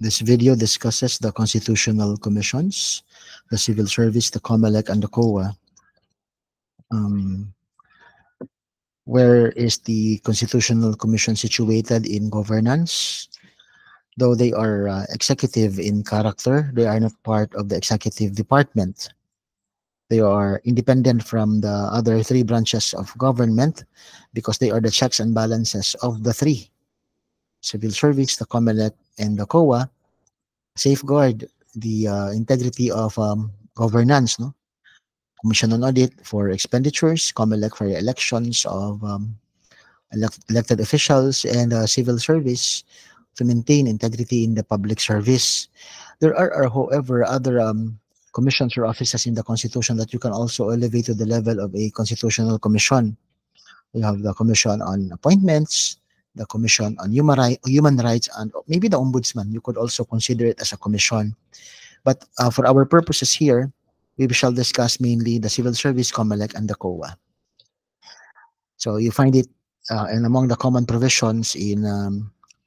This video discusses the constitutional commissions, the civil service, the COMELEC, and the COA. Where is the constitutional commission situated in governance? Though they are executive in character, they are not part of the executive department. They are independent from the other three branches of government because they are the checks and balances of the three: civil service, the COMELEC, and the COA. Safeguard the integrity of governance. No? Commission on Audit for expenditures, COMELEC for elections of elected officials, and civil service to maintain integrity in the public service. There are, however, other commissions or offices in the Constitution that you can also elevate to the level of a constitutional commission. We have the Commission on Appointments, the Commission on Human Rights, and maybe the Ombudsman. You could also consider it as a commission. But for our purposes here, we shall discuss mainly the Civil Service, COMELEC, and the COA. So you find it and among the common provisions in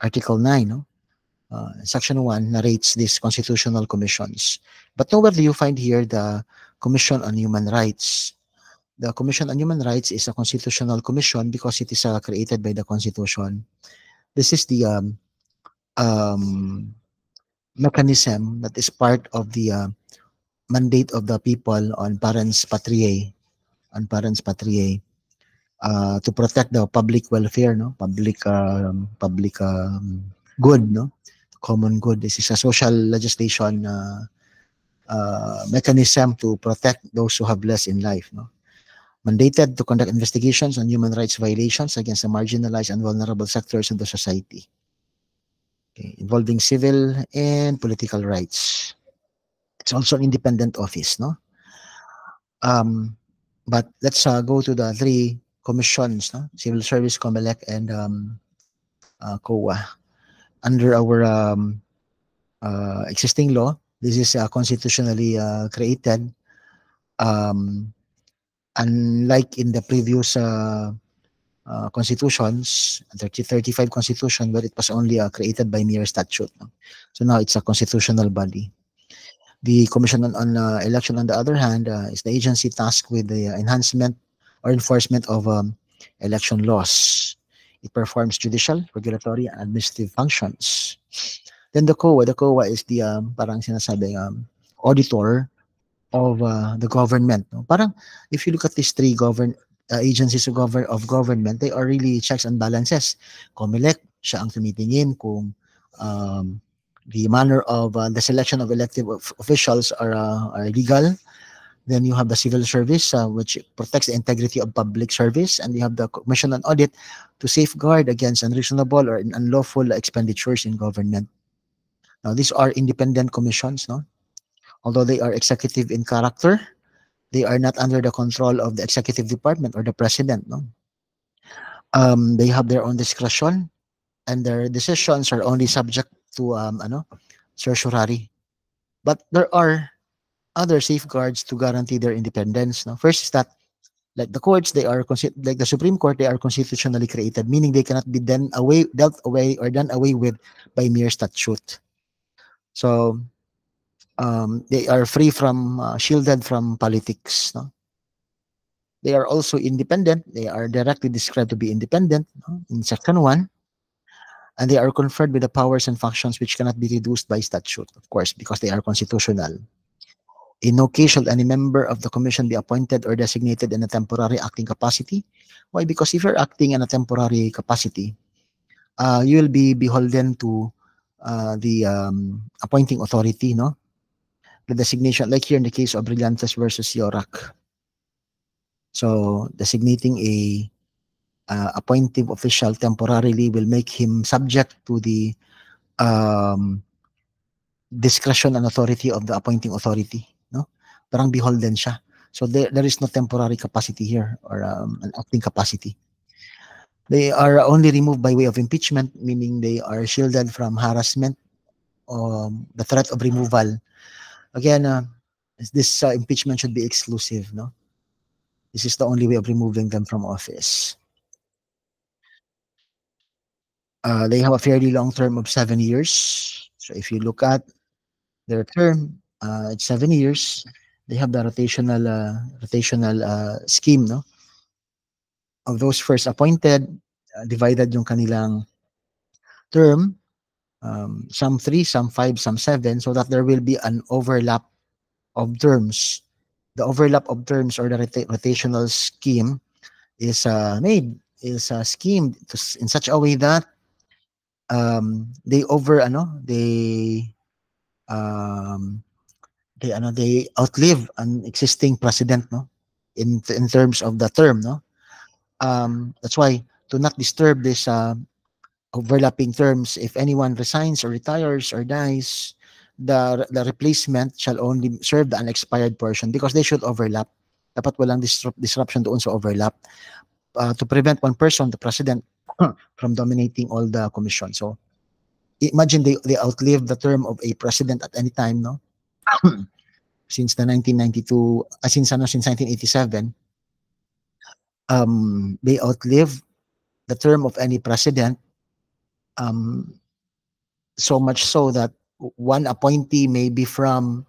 Article 9, no? Section 1 narrates these constitutional commissions. But nowhere do you find here the Commission on Human Rights. The Commission on Human Rights is a constitutional commission because it is created by the Constitution. This is the mechanism that is part of the mandate of the people on Parens Patriae, to protect the public welfare, no, public good, no, common good. This is a social legislation mechanism to protect those who have less in life, no. Mandated to conduct investigations on human rights violations against the marginalized and vulnerable sectors of the society, okay, involving civil and political rights. It's also an independent office, no. But let's go to the three commissions, no? Civil Service, COMELEC, and COA. Under our existing law, this is constitutionally created. Unlike in the previous constitutions, 35 constitution, where it was only created by mere statute. No? So now it's a constitutional body. The Commission on Election, on the other hand, is the agency tasked with the enhancement or enforcement of election laws. It performs judicial, regulatory, and administrative functions. Then the COA is the parang sinasabing auditor of the government. No? Parang if you look at these three agencies of government, they are really checks and balances. COMELEC, siya ang tumitingin kung the manner of the selection of elective officials are legal. Then you have the Civil Service, which protects the integrity of public service, and you have the Commission on Audit to safeguard against unreasonable or unlawful expenditures in government. Now, these are independent commissions, no? Although they are executive in character, they are not under the control of the executive department or the president, no? They have their own discretion, and their decisions are only subject to certiorari. But there are other safeguards to guarantee their independence. No? First is that, like the courts, like the Supreme Court, they are constitutionally created, meaning they cannot be dealt away with by mere statute. So they are free from, shielded from politics. No? They are also independent. They are directly described to be independent, no? In Section 1. And they are conferred with the powers and functions which cannot be reduced by statute, of course, because they are constitutional. In no case shall any member of the commission be appointed or designated in a temporary acting capacity. Why? Because if you're acting in a temporary capacity, you will be beholden to the appointing authority, no? The designation, like here in the case of Brillantes versus Yorak. So designating a appointing official temporarily will make him subject to the discretion and authority of the appointing authority. No, parang beholden siya. So there is no temporary capacity here or an acting capacity. They are only removed by way of impeachment, meaning they are shielded from harassment or the threat of removal. Again, this impeachment should be exclusive. No, this is the only way of removing them from office. They have a fairly long term of 7 years. So if you look at their term, it's 7 years. They have the rotational scheme, no? Of those first appointed, divided yung kanilang term, some 3, some 5, some 7, so that there will be an overlap of terms. The overlap of terms or the rotational scheme is schemed in such a way that they over um, they outlive an existing precedent, no, in terms of the term, no. That's why, to not disturb this overlapping terms, if anyone resigns or retires or dies, the replacement shall only serve the unexpired portion because they should overlap. Dapat walang disruption doon sa overlap, to prevent one person, the president, from dominating all the commission. So imagine they outlive the term of a president at any time, no? Since the 1992, since 1987, they outlive the term of any president, so much so that one appointee may be from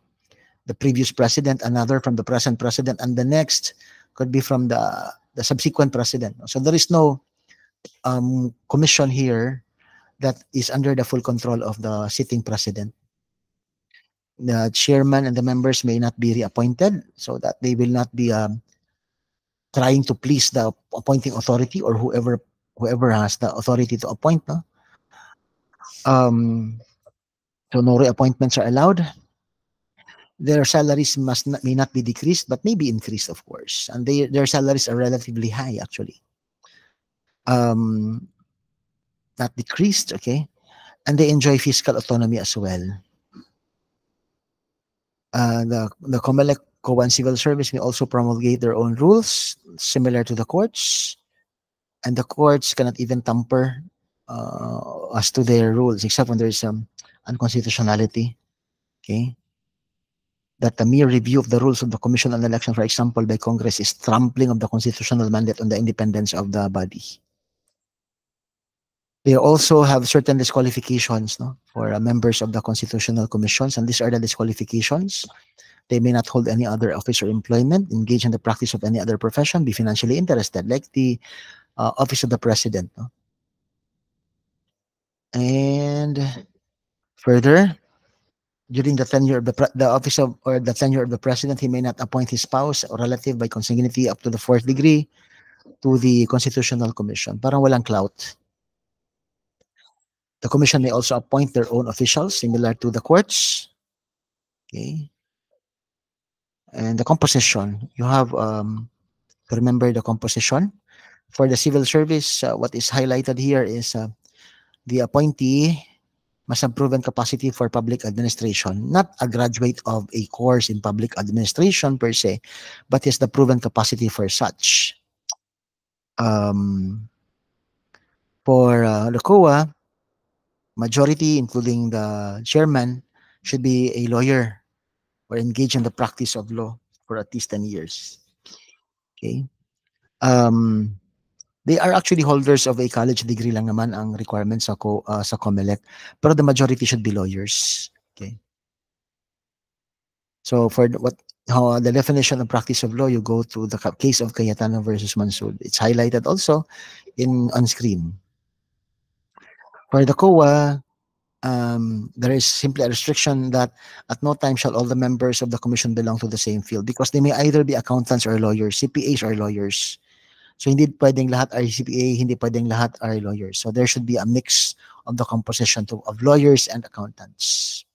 the previous president, another from the present president, and the next could be from the subsequent president. So there is no commission here that is under the full control of the sitting president. The chairman and the members may not be reappointed, so that they will not be trying to please the appointing authority or whoever has the authority to appoint. No? So no reappointments are allowed. Their salaries may not be decreased, but may be increased, of course. And their salaries are relatively high, actually. Not decreased, okay? And they enjoy fiscal autonomy as well. The COMELEC, COA Civil Service may also promulgate their own rules, similar to the courts. And the courts cannot even tamper as to their rules, except when there is unconstitutionality, okay? That the mere review of the rules of the Commission on Election, for example, by Congress, is trampling of the constitutional mandate on the independence of the body. They also have certain disqualifications, no, for members of the constitutional commissions, and these are the disqualifications. They may not hold any other office or employment, engage in the practice of any other profession, be financially interested, like the office of the president. No? And further, during the tenure of the office of or the tenure of the president, he may not appoint his spouse or relative by consanguinity up to the 4th degree to the Constitutional Commission. Parang walang clout. The commission may also appoint their own officials, similar to the courts. Okay. And the composition, you have to remember the composition. For the civil service, what is highlighted here is the appointee must have proven capacity for public administration, not a graduate of a course in public administration per se, but has the proven capacity for such. For the COA, majority, including the chairman, should be a lawyer or engage in the practice of law for at least 10 years. Okay. They are actually holders of a college degree lang naman ang requirements sa COMELEC, pero the majority should be lawyers. Okay. So for the definition of practice of law, you go to the case of Cayetano versus Mansud. It's highlighted also on screen. For the COA, there is simply a restriction that at no time shall all the members of the commission belong to the same field, because they may either be accountants or lawyers, CPAs or lawyers. So hindi pwedeng lahat are CPA, hindi pwedeng lahat are lawyers. So there should be a mix of the composition of lawyers and accountants.